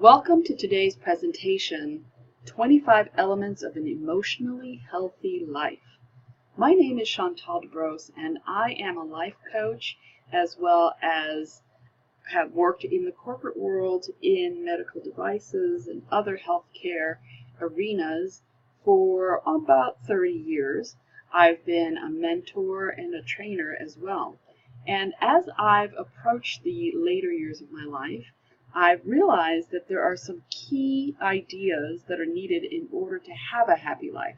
Welcome to today's presentation, 25 Elements of an Emotionally Healthy Life. My name is Chantal DeBrose, and I am a life coach as well as have worked in the corporate world in medical devices and other healthcare arenas for about 30 years. I've been a mentor and a trainer as well. And as I've approached the later years of my life, I've realized that there are some key ideas that are needed in order to have a happy life.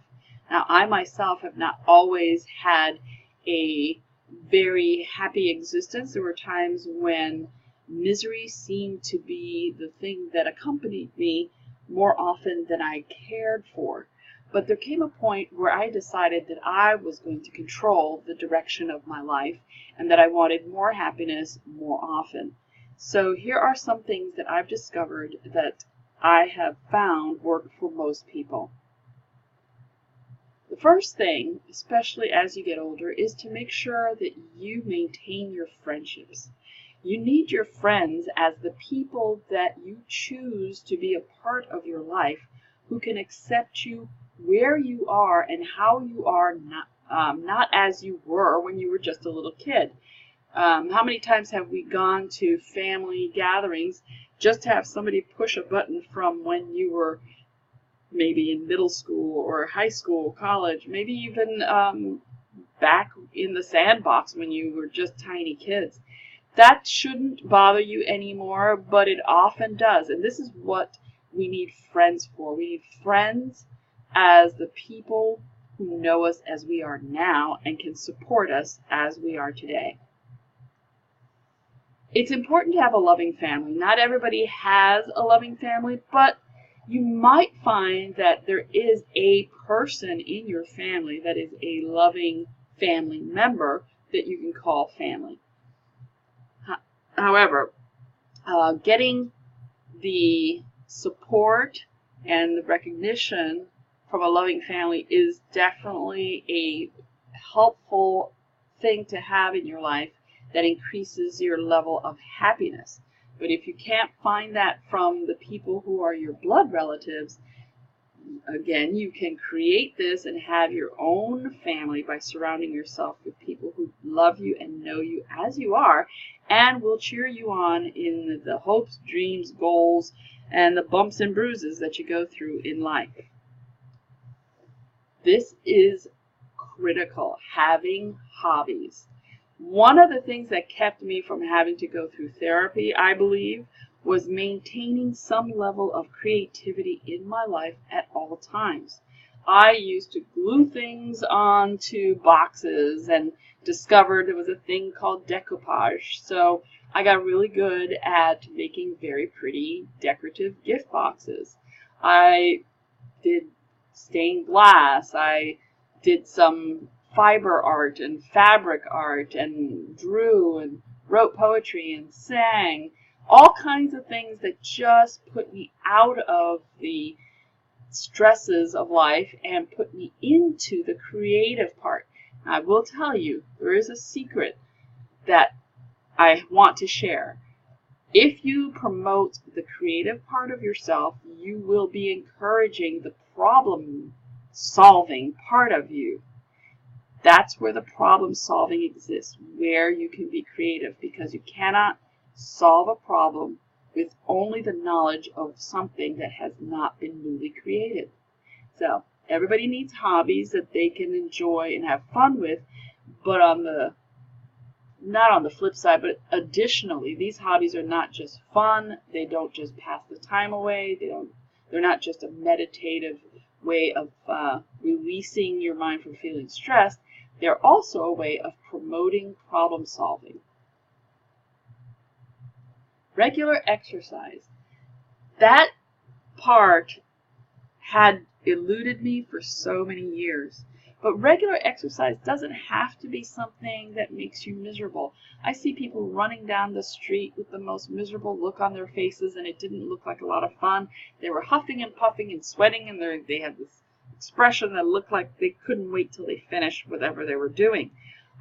Now, I myself have not always had a very happy existence. There were times when misery seemed to be the thing that accompanied me more often than I cared for. But there came a point where I decided that I was going to control the direction of my life and that I wanted more happiness more often. So here are some things that I've discovered that I have found work for most people. The first thing, especially as you get older, is to make sure that you maintain your friendships. You need your friends as the people that you choose to be a part of your life, who can accept you where you are and how you are, not as you were when you were just a little kid. How many times have we gone to family gatherings just to have somebody push a button from when you were maybe in middle school or high school, college, maybe even back in the sandbox when you were just tiny kids? That shouldn't bother you anymore, but it often does. And this is what we need friends for. We need friends as the people who know us as we are now and can support us as we are today. It's important to have a loving family. Not everybody has a loving family, but you might find that there is a person in your family that is a loving family member that you can call family. However, getting the support and the recognition from a loving family is definitely a helpful thing to have in your life that increases your level of happiness. But if you can't find that from the people who are your blood relatives, again, you can create this and have your own family by surrounding yourself with people who love you and know you as you are and will cheer you on in the hopes, dreams, goals, and the bumps and bruises that you go through in life. This is critical, having hobbies. One of the things that kept me from having to go through therapy, I believe, was maintaining some level of creativity in my life at all times. I used to glue things onto boxes and discovered there was a thing called decoupage. So I got really good at making very pretty decorative gift boxes. I did stained glass. I did some fiber art and fabric art and drew and wrote poetry and sang. All kinds of things that just put me out of the stresses of life and put me into the creative part. I will tell you, there is a secret that I want to share. If you promote the creative part of yourself, you will be encouraging the problem-solving part of you. That's where the problem solving exists, where you can be creative, because you cannot solve a problem with only the knowledge of something that has not been newly created. So everybody needs hobbies that they can enjoy and have fun with, but not on the flip side, but additionally, these hobbies are not just fun. They don't just pass the time away. They're not just a meditative way of releasing your mind from feeling stressed. They're also a way of promoting problem solving. Regular exercise. That part had eluded me for so many years. But regular exercise doesn't have to be something that makes you miserable. I see people running down the street with the most miserable look on their faces, and it didn't look like a lot of fun. They were huffing and puffing and sweating, and they had this expression that looked like they couldn't wait till they finished whatever they were doing.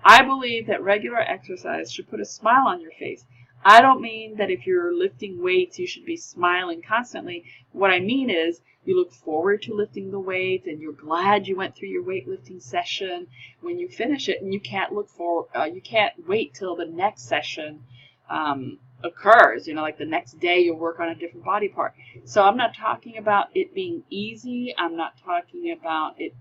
I believe that regular exercise should put a smile on your face. I don't mean that if you're lifting weights, you should be smiling constantly. What I mean is you look forward to lifting the weight and you're glad you went through your weightlifting session when you finish it, and you can't you can't wait till the next session occurs. Like the next day you'll work on a different body part. So I'm not talking about it being easy. I'm not talking about it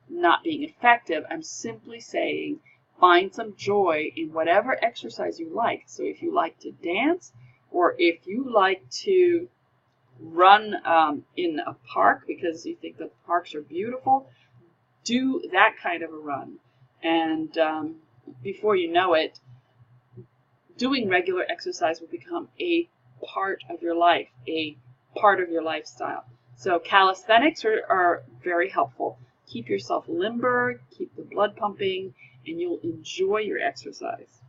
not being effective. I'm simply saying find some joy in whatever exercise you like. So if you like to dance, or if you like to run in a park because you think the parks are beautiful, do that kind of a run. And before you know it, doing regular exercise will become a part of your life, a part of your lifestyle. So calisthenics are very helpful. Keep yourself limber, keep the blood pumping, and you'll enjoy your exercise.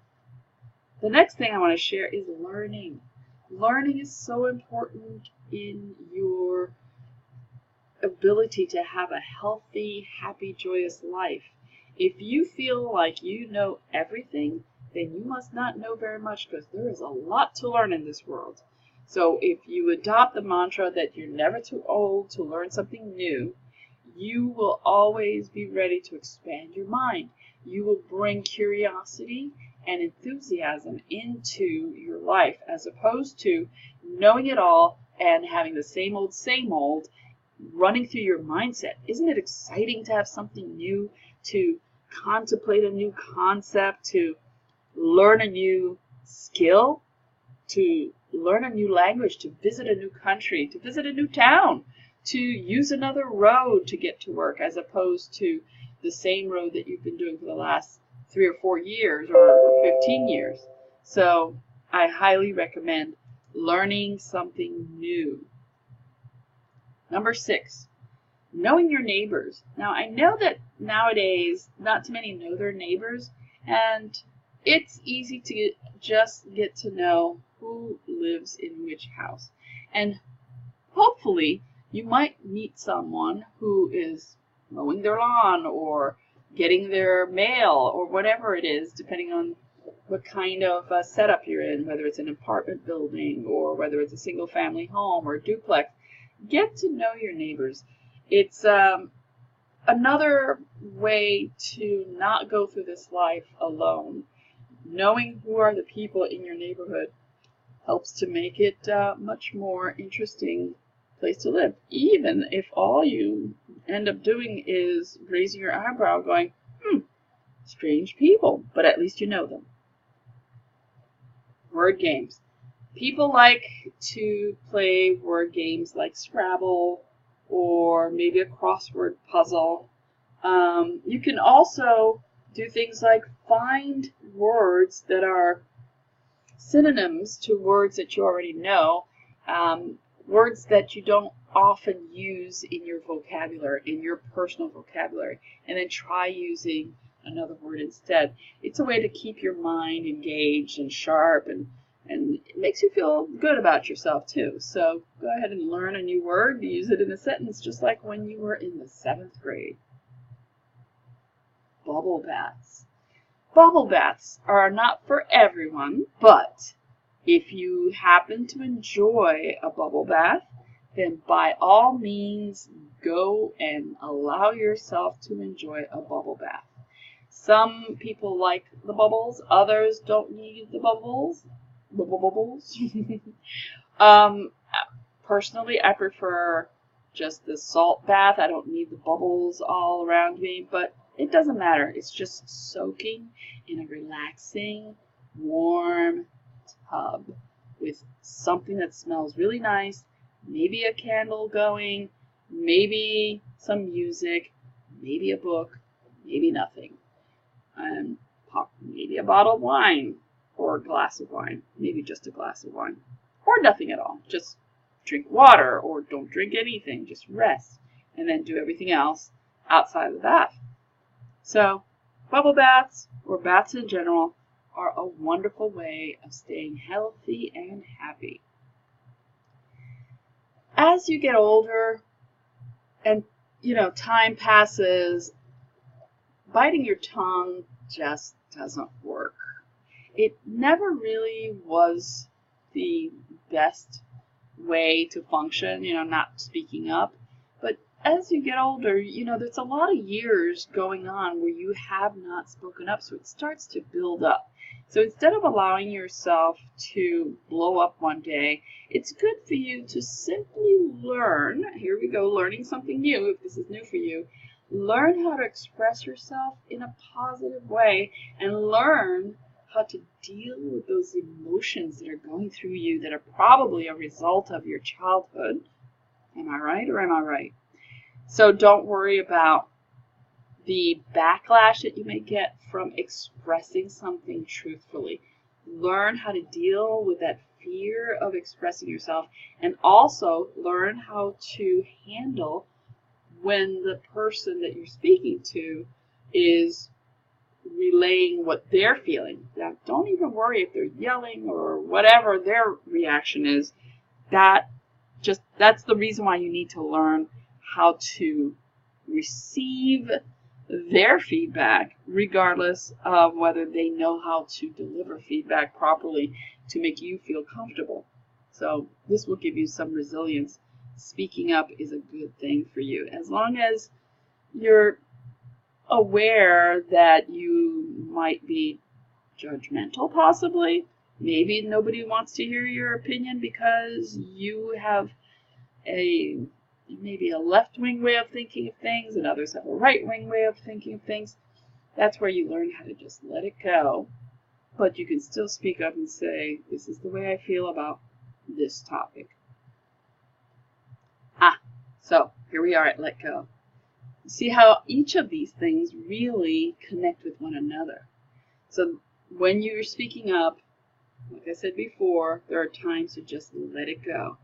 The next thing I want to share is learning. Learning is so important in your ability to have a healthy, happy, joyous life. If you feel like you know everything, then you must not know very much, because there is a lot to learn in this world. So if you adopt the mantra that you're never too old to learn something new, you will always be ready to expand your mind. You will bring curiosity and enthusiasm into your life, as opposed to knowing it all and having the same old running through your mindset. Isn't it exciting to have something new, to contemplate a new concept, to learn a new skill, to learn a new language, to visit a new country, to visit a new town, to use another road to get to work, as opposed to the same road that you've been doing for the last 3 or 4 years or 15 years. So I highly recommend learning something new. Number 6, knowing your neighbors. Now, I know that nowadays not too many know their neighbors, and it's easy to just get to know who lives in which house. And hopefully you might meet someone who is mowing their lawn or getting their mail or whatever it is, depending on what kind of setup you're in, whether it's an apartment building or whether it's a single family home or duplex. Get to know your neighbors. It's another way to not go through this life alone. Knowing who are the people in your neighborhood helps to make it a much more interesting place to live, even if all you end up doing is raising your eyebrow going, strange people, but at least you know them. Word games. People like to play word games like Scrabble or maybe a crossword puzzle. You can also do things like find words that are synonyms to words that you already know, words that you don't often use in your vocabulary, in your personal vocabulary, and then try using another word instead. It's a way to keep your mind engaged and sharp, and it makes you feel good about yourself too. So go ahead and learn a new word, use it in a sentence just like when you were in the 7th grade. Bubble baths. Bubble baths are not for everyone, but if you happen to enjoy a bubble bath, then by all means go and allow yourself to enjoy a bubble bath. Some people like the bubbles, others don't need the bubbles. Personally, I prefer just the salt bath. I don't need the bubbles all around me, but it doesn't matter. It's just soaking in a relaxing, warm tub with something that smells really nice, maybe a candle going, maybe some music, maybe a book, maybe nothing, and maybe a bottle of wine or a glass of wine, maybe just a glass of wine, or nothing at all. Just drink water or don't drink anything. Just rest and then do everything else outside of the bath. So bubble baths, or baths in general, are a wonderful way of staying healthy and happy. As you get older and time passes, biting your tongue just doesn't work. It never really was the best way to function, not speaking up. But as you get older, there's a lot of years going on where you have not spoken up, so it starts to build up. So instead of allowing yourself to blow up one day, it's good for you to simply learn. Here we go, learning something new, if this is new for you. Learn how to express yourself in a positive way and learn how to deal with those emotions that are going through you that are probably a result of your childhood. Am I right or am I right? So don't worry about the backlash that you may get from expressing something truthfully. Learn how to deal with that fear of expressing yourself, and also learn how to handle when the person that you're speaking to is relaying what they're feeling. Now, don't even worry if they're yelling or whatever their reaction is. That's the reason why you need to learn how to receive their feedback, regardless of whether they know how to deliver feedback properly to make you feel comfortable. So this will give you some resilience. Speaking up is a good thing for you, as long as you're aware that you might be judgmental, possibly. Maybe nobody wants to hear your opinion because you have maybe a left-wing way of thinking of things and others have a right-wing way of thinking of things. That's where you learn how to just let it go. But you can still speak up and say, this is the way I feel about this topic. So here we are at Let Go. See how each of these things really connect with one another. So when you're speaking up, like I said before, there are times to just let it go.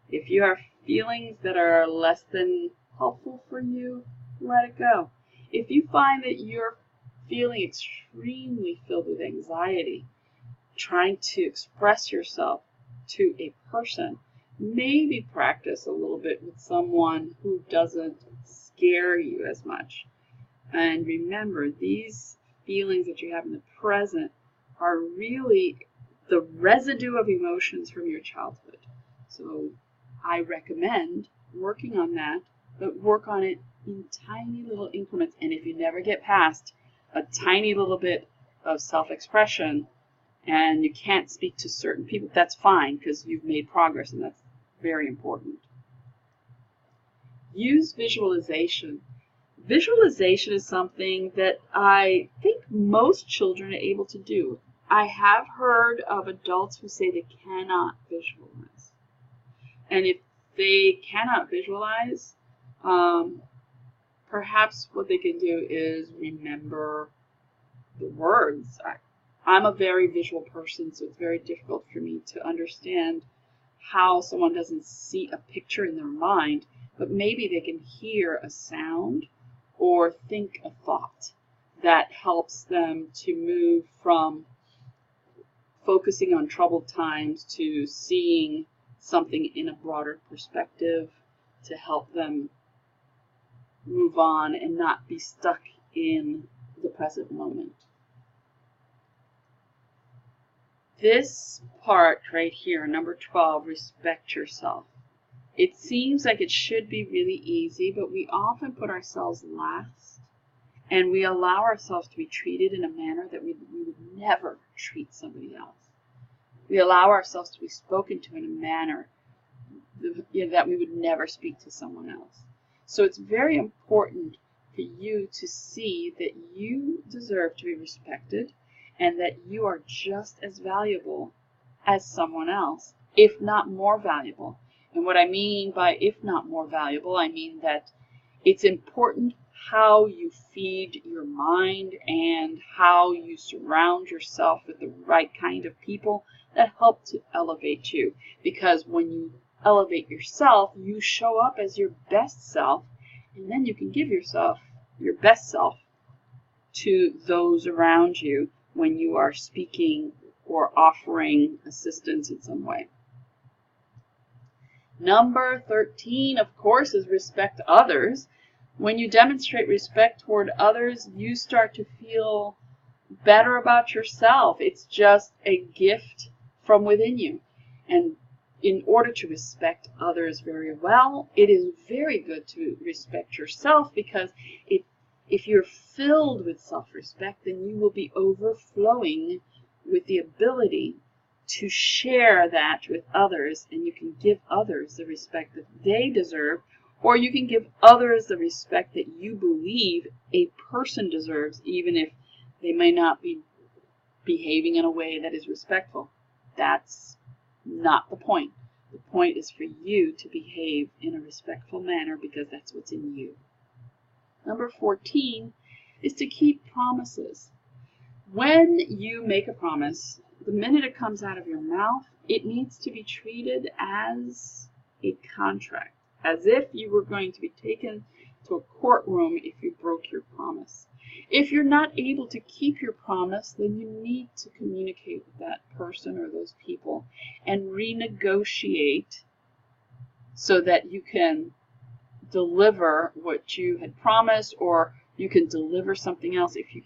If you have feelings that are less than helpful for you, let it go. If you find that you're feeling extremely filled with anxiety, trying to express yourself to a person, maybe practice a little bit with someone who doesn't scare you as much. And remember, these feelings that you have in the present are really the residue of emotions from your childhood. So I recommend working on that, but work on it in tiny little increments. And if you never get past a tiny little bit of self-expression and you can't speak to certain people, that's fine, because you've made progress, and that's very important. Use visualization. Visualization is something that I think most children are able to do. I have heard of adults who say they cannot visualize. And if they cannot visualize, perhaps what they can do is remember the words. I'm a very visual person, so it's very difficult for me to understand how someone doesn't see a picture in their mind, but maybe they can hear a sound or think a thought that helps them to move from focusing on troubled times to seeing something in a broader perspective, to help them move on and not be stuck in the present moment. This part right here, number 12, respect yourself. It seems like it should be really easy, but we often put ourselves last, and we allow ourselves to be treated in a manner that we would never treat somebody else. We allow ourselves to be spoken to in a manner that we would never speak to someone else. So it's very important for you to see that you deserve to be respected and that you are just as valuable as someone else, if not more valuable. And what I mean by if not more valuable, I mean that it's important how you feed your mind and how you surround yourself with the right kind of people that help to elevate you. Because when you elevate yourself, you show up as your best self, and then you can give yourself your best self to those around you when you are speaking or offering assistance in some way. Number 13, of course, is respect others. When you demonstrate respect toward others, you start to feel better about yourself. It's just a gift from within you. And in order to respect others very well, it is very good to respect yourself, because if you're filled with self-respect, then you will be overflowing with the ability to share that with others, and you can give others the respect that they deserve, or you can give others the respect that you believe a person deserves, even if they may not be behaving in a way that is respectful. That's not the point. The point is for you to behave in a respectful manner, because that's what's in you. Number 14 is to keep promises. When you make a promise, the minute it comes out of your mouth, it needs to be treated as a contract, as if you were going to be taken to a courtroom if you broke your promise. If you're not able to keep your promise, then you need to communicate with that person or those people and renegotiate so that you can deliver what you had promised, or you can deliver something else if you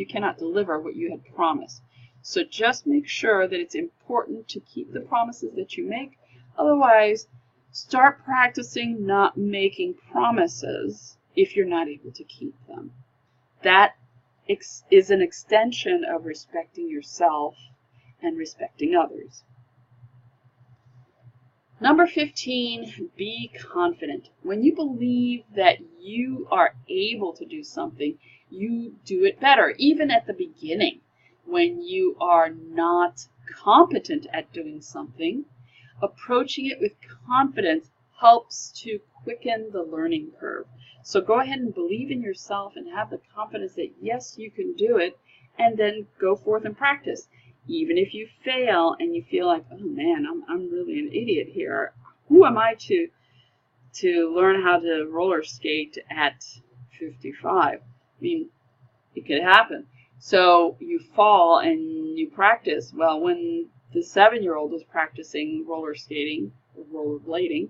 cannot deliver what you had promised. So just make sure that it's important to keep the promises that you make. Otherwise, start practicing not making promises if you're not able to keep them. That is an extension of respecting yourself and respecting others. Number 15, be confident. When you believe that you are able to do something, you do it better. Even at the beginning, when you are not competent at doing something, approaching it with confidence helps to quicken the learning curve. So go ahead and believe in yourself and have the confidence that yes, you can do it, and then go forth and practice. Even if you fail and you feel like, oh man, I'm really an idiot here. Who am I to learn how to roller skate at 55? I mean, it could happen. So you fall and you practice. Well, when the 7-year-old was practicing roller skating or rollerblading,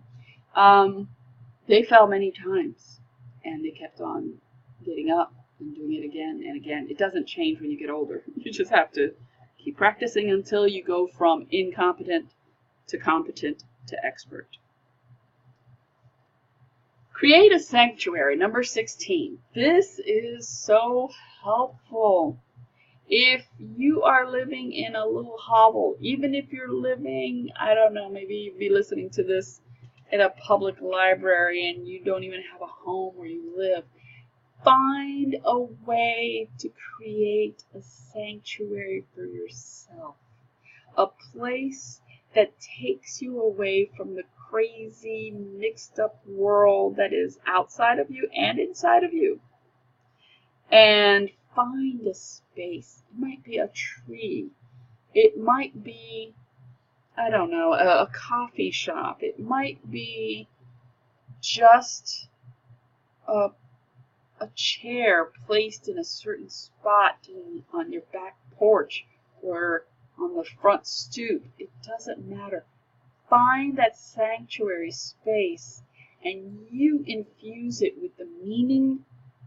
they fell many times, and they kept on getting up and doing it again and again. It doesn't change when you get older. You just have to keep practicing until you go from incompetent to competent to expert. Create a sanctuary. Number 16. This is so helpful. If you are living in a little hovel, even if you're living, I don't know, maybe you'd be listening to this in a public library and you don't even have a home where you live, find a way to create a sanctuary for yourself. A place that takes you away from the crazy, mixed up world that is outside of you and inside of you. And find a space. It might be a tree. It might be, I don't know, a coffee shop. It might be just a chair placed in a certain spot on your back porch or on the front stoop. It doesn't matter. Find that sanctuary space and you infuse it with the meaning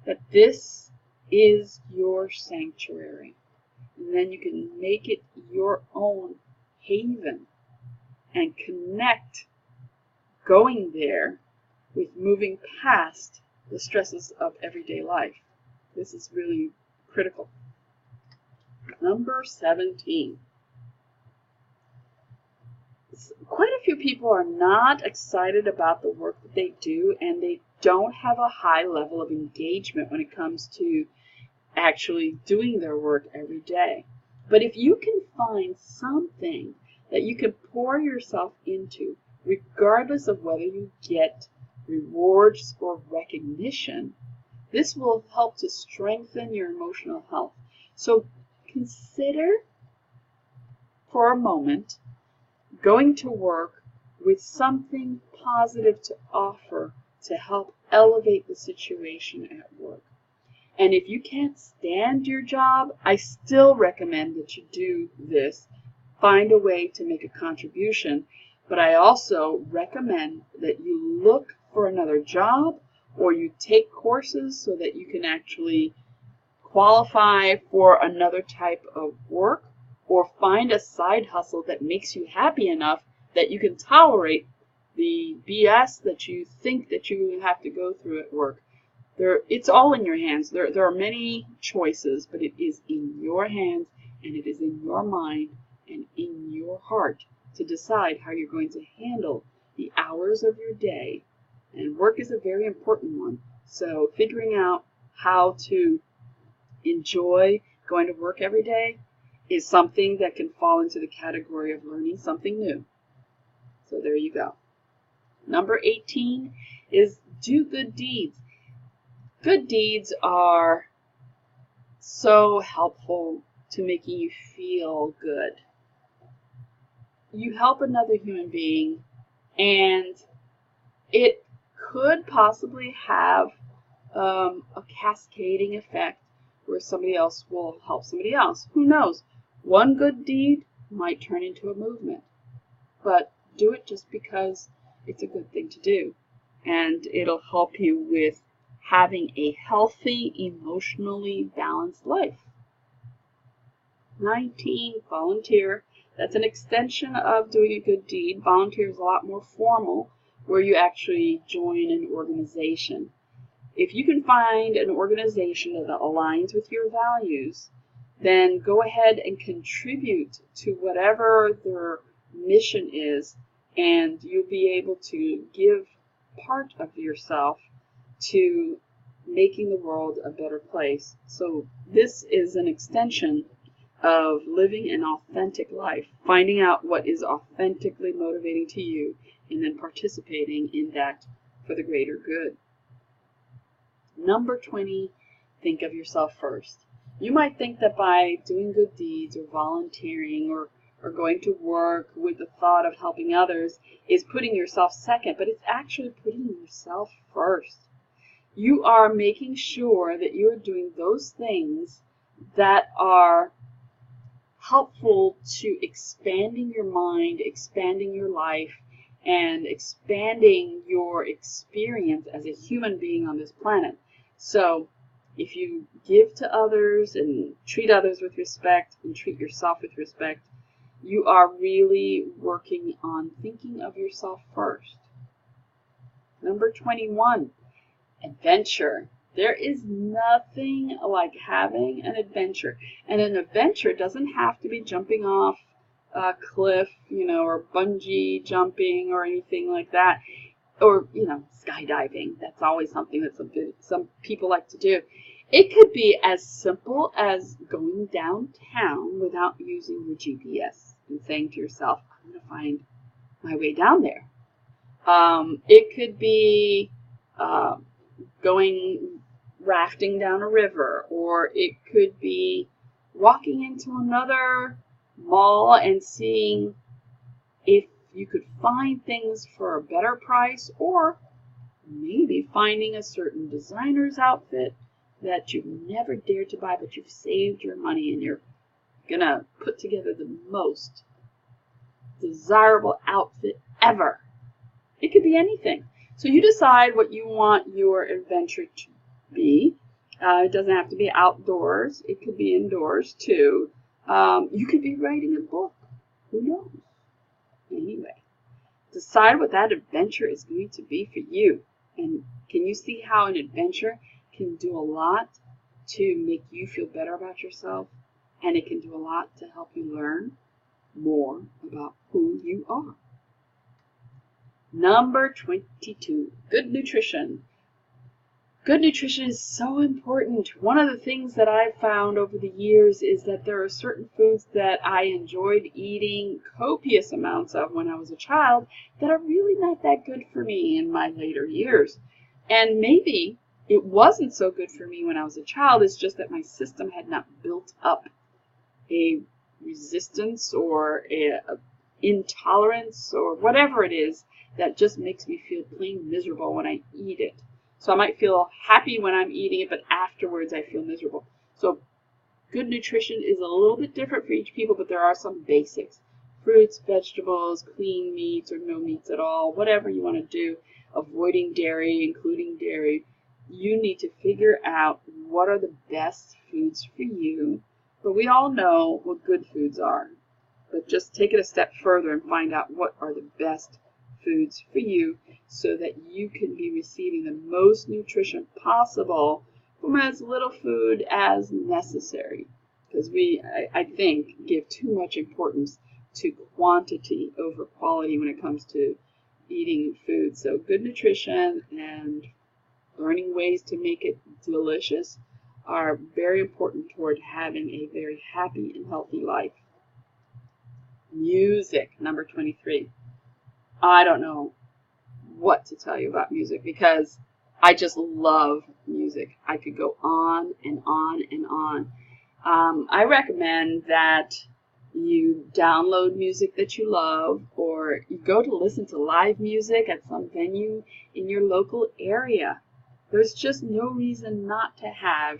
that this is your sanctuary. And then you can make it your own haven and connect going there with moving past the stresses of everyday life. This is really critical. Number 17. Quite a few people are not excited about the work that they do, and they don't have a high level of engagement when it comes to actually doing their work every day. But if you can find something that you can pour yourself into, regardless of whether you get rewards or recognition, this will help to strengthen your emotional health. So consider for a moment going to work with something positive to offer to help elevate the situation at work. And if you can't stand your job, I still recommend that you do this. Find a way to make a contribution. But I also recommend that you look for another job or you take courses so that you can actually qualify for another type of work, or find a side hustle that makes you happy enough that you can tolerate the BS that you think that you have to go through at work. It's all in your hands. There are many choices, but it is in your hands, and it is in your mind and in your heart to decide how you're going to handle the hours of your day. And work is a very important one. So figuring out how to enjoy going to work every day is something that can fall into the category of learning something new. So there you go. Number 18 is do good deeds. Good deeds are so helpful to making you feel good. You help another human being, and it could possibly have a cascading effect where somebody else will help somebody else. Who knows? One good deed might turn into a movement, but do it just because it's a good thing to do, and it'll help you with having a healthy, emotionally balanced life. 19, volunteer. That's an extension of doing a good deed. Volunteer is a lot more formal, where you actually join an organization. If you can find an organization that aligns with your values, then go ahead and contribute to whatever their mission is, and you'll be able to give part of yourself to making the world a better place. So this is an extension of living an authentic life, finding out what is authentically motivating to you, and then participating in that for the greater good. Number 20, think of yourself first. You might think that by doing good deeds or volunteering or going to work with the thought of helping others is putting yourself second, but it's actually putting yourself first. You are making sure that you are doing those things that are helpful to expanding your mind, expanding your life, and expanding your experience as a human being on this planet. So if you give to others and treat others with respect and treat yourself with respect, you are really working on thinking of yourself first. Number 21, adventure. There is nothing like having an adventure. And an adventure doesn't have to be jumping off a cliff, or bungee jumping or anything like that. Or, skydiving. That's always something that some people like to do. It could be as simple as going downtown without using your GPS and saying to yourself, I'm going to find my way down there. It could be going rafting down a river, or it could be walking into another mall and seeing if you could find things for a better price, or maybe finding a certain designer's outfit that you've never dared to buy, but you've saved your money and you're gonna put together the most desirable outfit ever. It could be anything. So you decide what you want your adventure to be. It doesn't have to be outdoors. It could be indoors too. You could be writing a book. Who knows? Anyway, decide what that adventure is going to be for you. And can you see how an adventure can do a lot to make you feel better about yourself? And it can do a lot to help you learn more about who you are. Number 22, good nutrition. Good nutrition is so important. One of the things that I've found over the years is that there are certain foods that I enjoyed eating copious amounts of when I was a child that are really not that good for me in my later years. And maybe it wasn't so good for me when I was a child. It's just that my system had not built up a resistance or a intolerance or whatever it is that just makes me feel plain miserable when I eat it. So I might feel happy when I'm eating it, but afterwards I feel miserable. So good nutrition is a little bit different for each people, but there are some basics. Fruits, vegetables, clean meats or no meats at all, whatever you want to do. Avoiding dairy, including dairy. You need to figure out what are the best foods for you. But we all know what good foods are. But just take it a step further and find out what are the best foods for you so that you can be receiving the most nutrition possible from as little food as necessary. Because I think, give too much importance to quantity over quality when it comes to eating food. So good nutrition and learning ways to make it delicious are very important toward having a very happy and healthy life. Music, number 23. I don't know what to tell you about music because I just love music. I could go on and on and on. I recommend that you download music that you love, or you go to listen to live music at some venue in your local area. There's just no reason not to have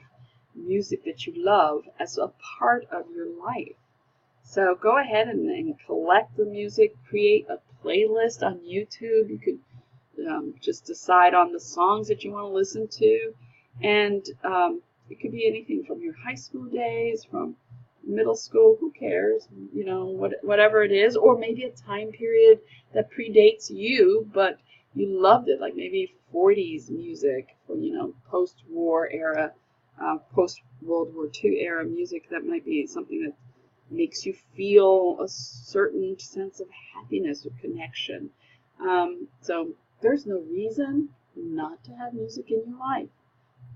music that you love as a part of your life. So go ahead and collect the music, create a playlist on YouTube. You could just decide on the songs that you want to listen to, and it could be anything from your high school days, from middle school, who cares, whatever it is, or maybe a time period that predates you, but you loved it, like maybe 40s music, or post-war era, post-World War II era music. That might be something that makes you feel a certain sense of happiness or connection. So there's no reason not to have music in your life.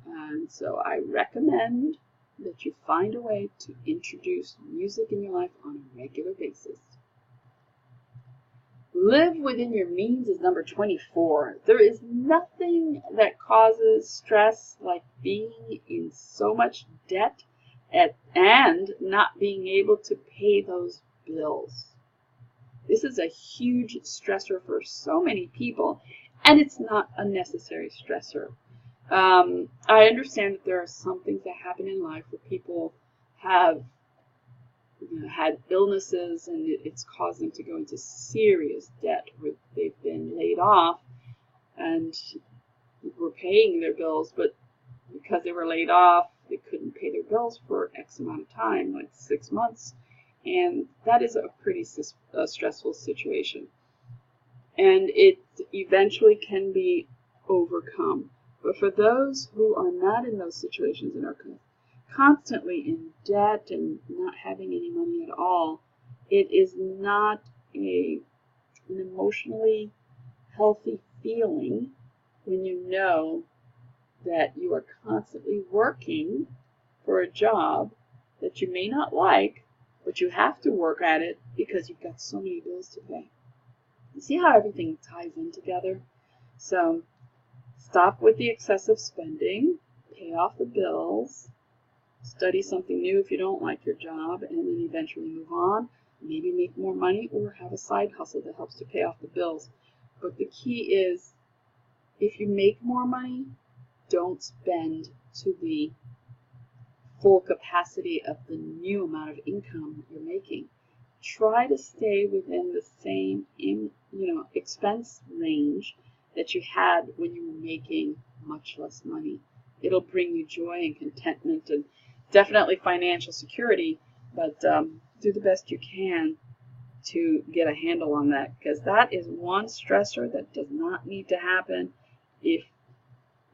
And so I recommend that you find a way to introduce music in your life on a regular basis. Live within your means is number 24. There is nothing that causes stress like being in so much debt and not being able to pay those bills. This is a huge stressor for so many people, and it's not a necessary stressor. I understand that there are some things that happen in life where people have had illnesses and it's caused them to go into serious debt, where they've been laid off and were paying their bills, but because they were laid off, they couldn't pay their bills for X amount of time, like 6 months, and that is a pretty stressful situation. And it eventually can be overcome. But for those who are not in those situations and are constantly in debt and not having any money at all, it is not an emotionally healthy feeling when you know that you are constantly working for a job that you may not like, but you have to work at it because you've got so many bills to pay. You see how everything ties in together? So stop with the excessive spending, pay off the bills, study something new if you don't like your job, and then eventually move on. Maybe make more money or have a side hustle that helps to pay off the bills. But the key is, if you make more money, don't spend to the full capacity of the new amount of income you're making. Try to stay within the same expense range that you had when you were making much less money. It'll bring you joy and contentment and definitely financial security, but do the best you can to get a handle on that, because that is one stressor that does not need to happen if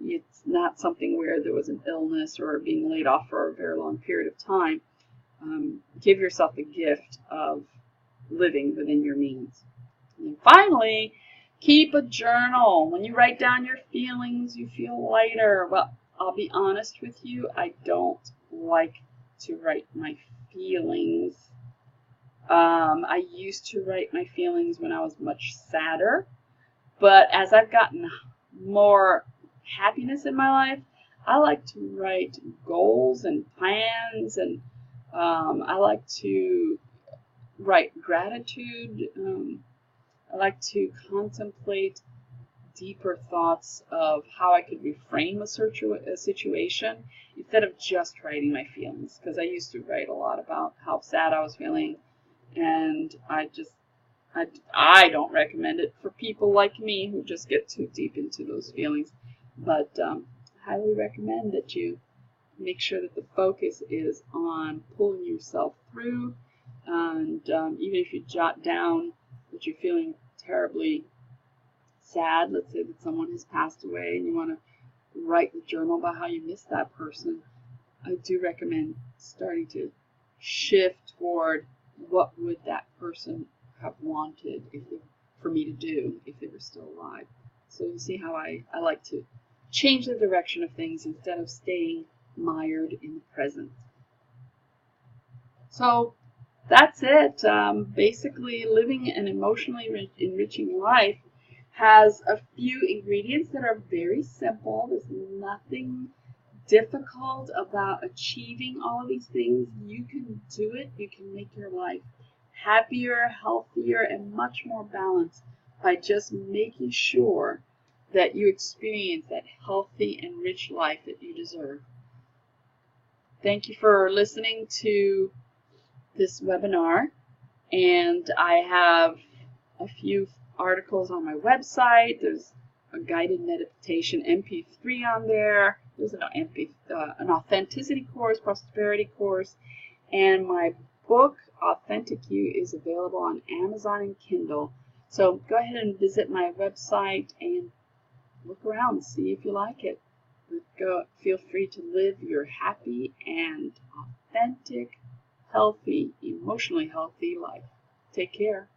it's not something where there was an illness or being laid off for a very long period of time. Give yourself the gift of living within your means. And finally, keep a journal. When you write down your feelings, you feel lighter. Well, I'll be honest with you, I don't like to write my feelings. I used to write my feelings when I was much sadder, but as I've gotten more happiness in my life, I like to write goals and plans, and I like to write gratitude. I like to contemplate deeper thoughts of how I could reframe a situation instead of just writing my feelings, because I used to write a lot about how sad I was feeling, and I don't recommend it for people like me who just get too deep into those feelings. But highly recommend that you make sure that the focus is on pulling yourself through. And even if you jot down that you're feeling terribly sad, let's say that someone has passed away and you want to write the journal about how you miss that person, I do recommend starting to shift toward what would that person have wanted for me to do if they were still alive. So you see how I like to change the direction of things instead of staying mired in the present. So that's it. Basically, living an emotionally enriching life has a few ingredients that are very simple. There's nothing difficult about achieving all of these things. You can do it. You can make your life happier, healthier, and much more balanced by just making sure that you experience that healthy and rich life that you deserve. Thank you for listening to this webinar, and I have a few articles on my website. There's a guided meditation MP3 on there. There's an authenticity course, prosperity course, and my book Authentic You is available on Amazon and Kindle. So go ahead and visit my website and look around and see if you like it. Feel free to live your happy and authentic, healthy, emotionally healthy life. Take care.